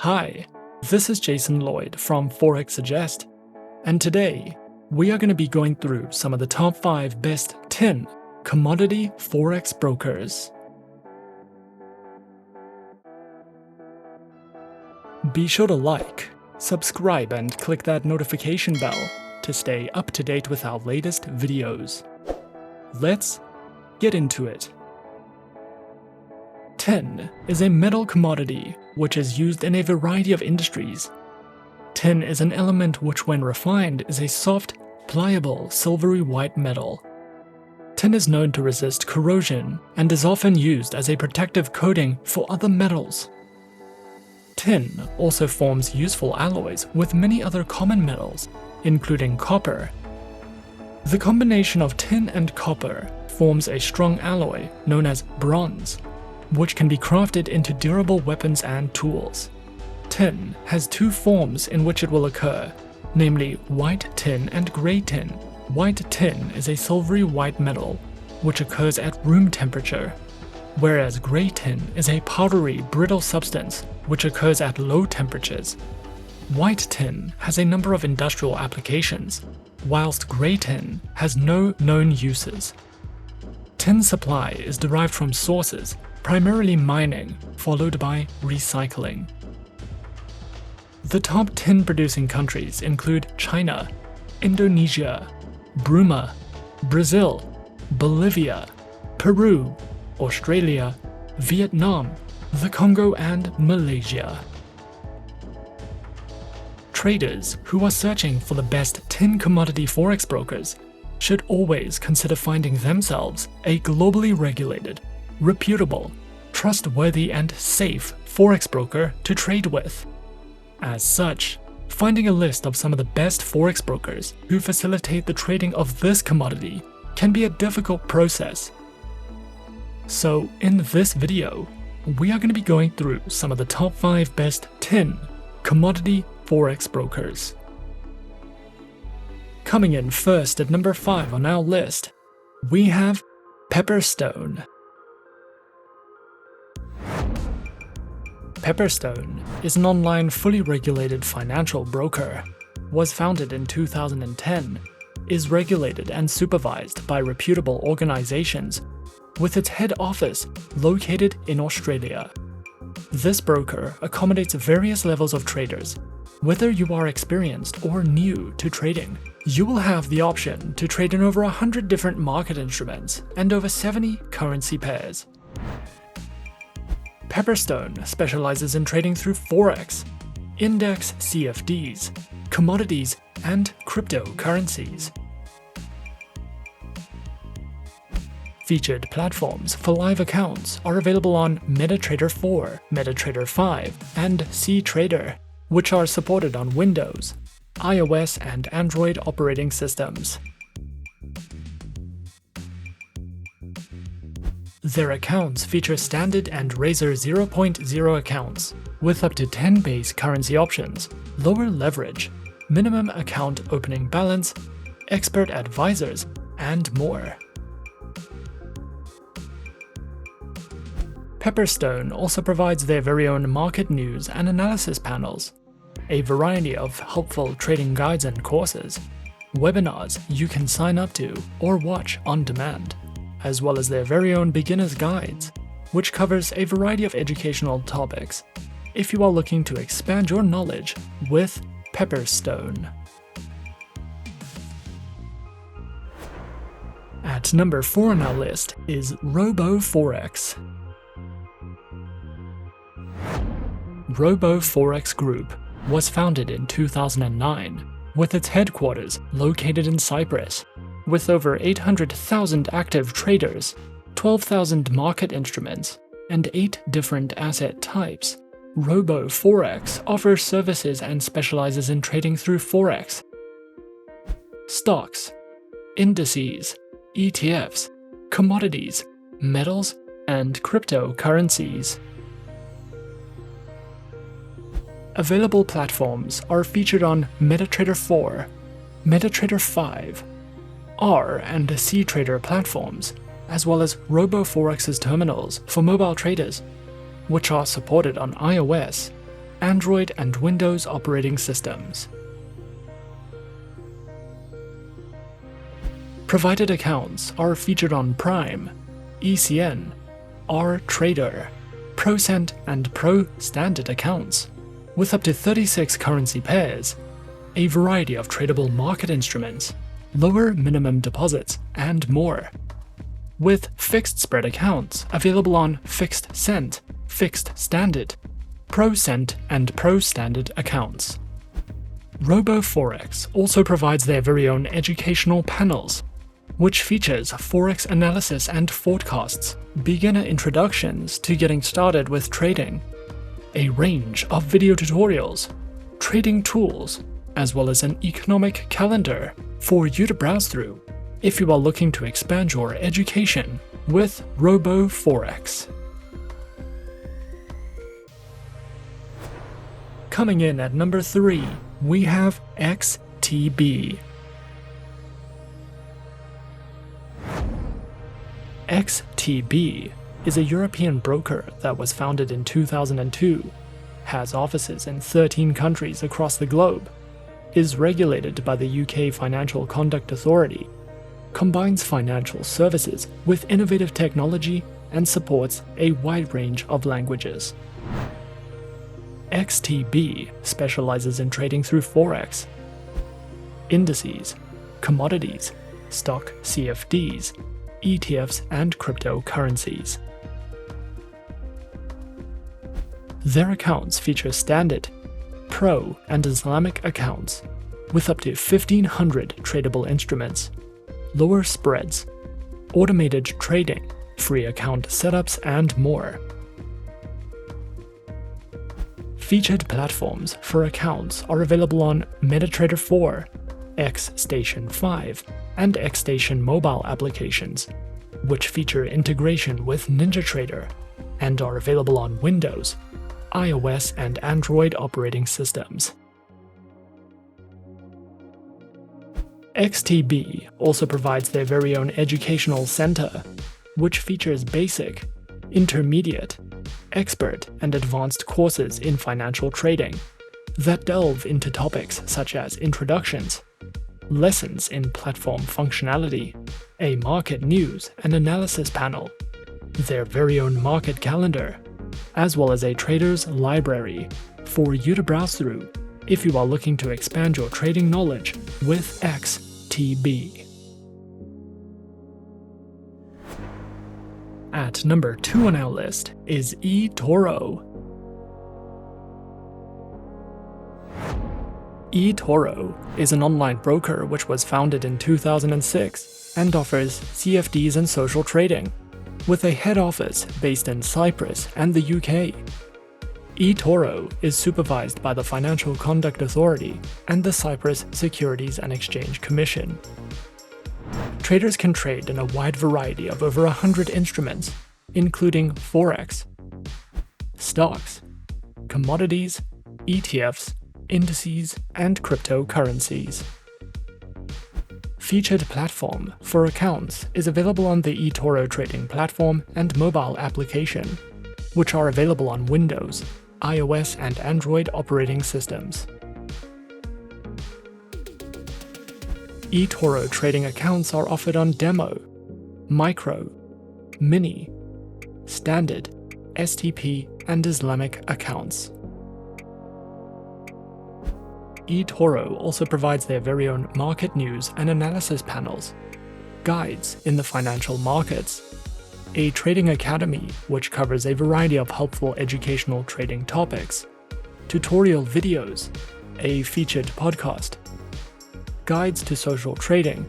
Hi, this is Jason Lloyd from Forexsuggest, and today we are going to be going through some of the top 5 best 10 commodity Forex brokers. Be sure to like, subscribe, and click that notification bell to stay up to date with our latest videos. Let's get into it. 10 is a metal commodity which is used in a variety of industries. Tin is an element which, when refined, is a soft, pliable, silvery white metal. Tin is known to resist corrosion and is often used as a protective coating for other metals. Tin also forms useful alloys with many other common metals, including copper. The combination of tin and copper forms a strong alloy known as bronze, which can be crafted into durable weapons and tools. Tin has 2 forms in which it will occur, namely white tin and grey tin. White tin is a silvery white metal, which occurs at room temperature, whereas grey tin is a powdery, brittle substance which occurs at low temperatures. White tin has a number of industrial applications, whilst grey tin has no known uses. Tin supply is derived from sources primarily mining, followed by recycling. The top 10 producing countries include China, Indonesia, Burma, Brazil, Bolivia, Peru, Australia, Vietnam, the Congo, and Malaysia. Traders who are searching for the best 10 commodity forex brokers should always consider finding themselves a globally regulated, reputable, trustworthy, and safe forex broker to trade with. As such, finding a list of some of the best forex brokers who facilitate the trading of this commodity can be a difficult process. So in this video, we are going to be going through some of the top 5 best 10 commodity forex brokers. Coming in first at number 5 on our list, we have Pepperstone. Pepperstone is an online fully regulated financial broker, was founded in 2010, is regulated and supervised by reputable organizations, with its head office located in Australia. This broker accommodates various levels of traders. Whether you are experienced or new to trading, you will have the option to trade in over 100 different market instruments and over 70 currency pairs. Pepperstone specializes in trading through Forex, index CFDs, commodities, and cryptocurrencies. Featured platforms for live accounts are available on MetaTrader 4, MetaTrader 5, and CTrader, which are supported on Windows, iOS, and Android operating systems. Their accounts feature standard and Razor 0.0 accounts, with up to 10 base currency options, lower leverage, minimum account opening balance, expert advisors, and more. Pepperstone also provides their very own market news and analysis panels, a variety of helpful trading guides and courses, webinars you can sign up to or watch on demand, as well as their very own beginner's guides, which covers a variety of educational topics if you are looking to expand your knowledge with Pepperstone. At number 4 on our list is RoboForex. RoboForex Group was founded in 2009, with its headquarters located in Cyprus. With over 800,000 active traders, 12,000 market instruments, and 8 different asset types, RoboForex offers services and specializes in trading through Forex, stocks, indices, ETFs, commodities, metals, and cryptocurrencies. Available platforms are featured on MetaTrader 4, MetaTrader 5, R and CTrader platforms, as well as RoboForex's terminals for mobile traders, which are supported on iOS, Android and Windows operating systems. Provided accounts are featured on Prime, ECN, RTrader, ProCent and Pro Standard accounts, with up to 36 currency pairs, a variety of tradable market instruments, lower minimum deposits, and more. With fixed spread accounts available on Fixed Cent, Fixed Standard, ProCent and Pro Standard accounts. RoboForex also provides their very own educational panels, which features Forex analysis and forecasts, beginner introductions to getting started with trading, a range of video tutorials, trading tools, as well as an economic calendar for you to browse through if you are looking to expand your education with RoboForex. Coming in at number 3, we have XTB. XTB is a European broker that was founded in 2002, has offices in 13 countries across the globe, is regulated by the UK Financial Conduct Authority, combines financial services with innovative technology, and supports a wide range of languages. XTB specializes in trading through Forex, indices, commodities, stock CFDs, ETFs, and cryptocurrencies. Their accounts feature standard, pro, and Islamic accounts, with up to 1,500 tradable instruments, lower spreads, automated trading, free account setups, and more. Featured platforms for accounts are available on MetaTrader 4, XStation 5, and XStation mobile applications, which feature integration with NinjaTrader and are available on Windows, iOS, and Android operating systems. XTB also provides their very own educational center, which features basic, intermediate, expert, and advanced courses in financial trading that delve into topics such as introductions, lessons in platform functionality, a market news and analysis panel, their very own market calendar, as well as a trader's library for you to browse through if you are looking to expand your trading knowledge with XTB. At number 2 on our list is eToro. eToro is an online broker which was founded in 2006 and offers CFDs and social trading, with a head office based in Cyprus and the UK. eToro is supervised by the Financial Conduct Authority and the Cyprus Securities and Exchange Commission. Traders can trade in a wide variety of over 100 instruments, including Forex, stocks, commodities, ETFs, indices, and cryptocurrencies. Featured platform for accounts is available on the eToro trading platform and mobile application, which are available on Windows, iOS, and Android operating systems. eToro trading accounts are offered on Demo, Micro, Mini, Standard, STP, and Islamic accounts. eToro also provides their very own market news and analysis panels, guides in the financial markets, a trading academy which covers a variety of helpful educational trading topics, tutorial videos, a featured podcast, guides to social trading,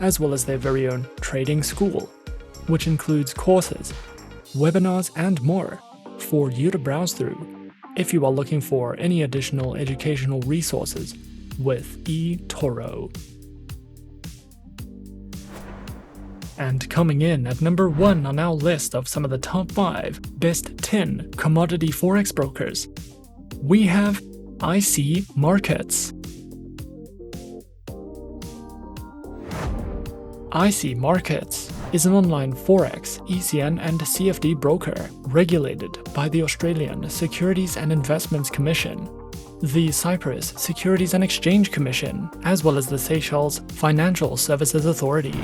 as well as their very own trading school, which includes courses, webinars, and more for you to browse through if you are looking for any additional educational resources with eToro. And coming in at number 1 on our list of some of the top 5 best 10 commodity forex brokers, we have IC Markets. IC Markets is an online Forex, ECN and CFD broker regulated by the Australian Securities and Investments Commission, the Cyprus Securities and Exchange Commission, as well as the Seychelles Financial Services Authority.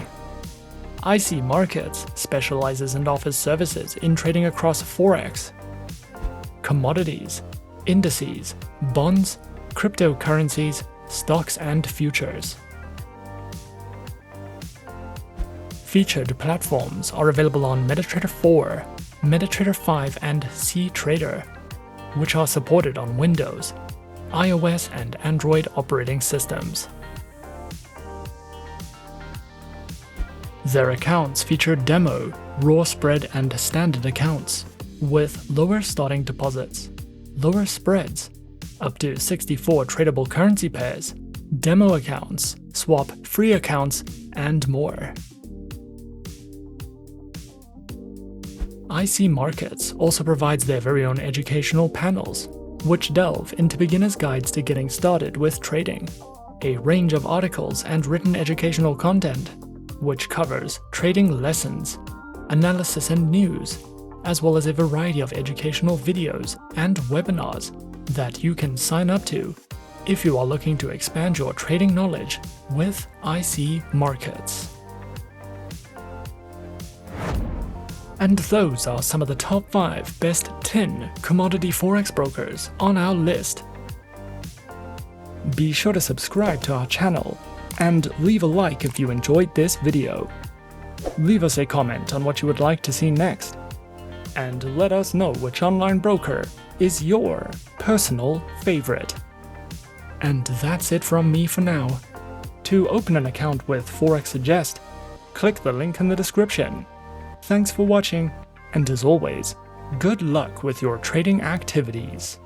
IC Markets specializes and offers services in trading across Forex, commodities, indices, bonds, cryptocurrencies, stocks and futures. Featured platforms are available on MetaTrader 4, MetaTrader 5 and CTrader, which are supported on Windows, iOS and Android operating systems. Their accounts feature demo, raw spread and standard accounts, with lower starting deposits, lower spreads, up to 64 tradable currency pairs, demo accounts, swap-free accounts, and more. IC Markets also provides their very own educational panels, which delve into beginners' guides to getting started with trading, a range of articles and written educational content, which covers trading lessons, analysis and news, as well as a variety of educational videos and webinars that you can sign up to if you are looking to expand your trading knowledge with IC Markets. And those are some of the top 5 best 10 commodity Forex brokers on our list. Be sure to subscribe to our channel and leave a like if you enjoyed this video. Leave us a comment on what you would like to see next, and let us know which online broker is your personal favorite. And that's it from me for now. To open an account with Forexsuggest, click the link in the description. Thanks for watching, and as always, good luck with your trading activities.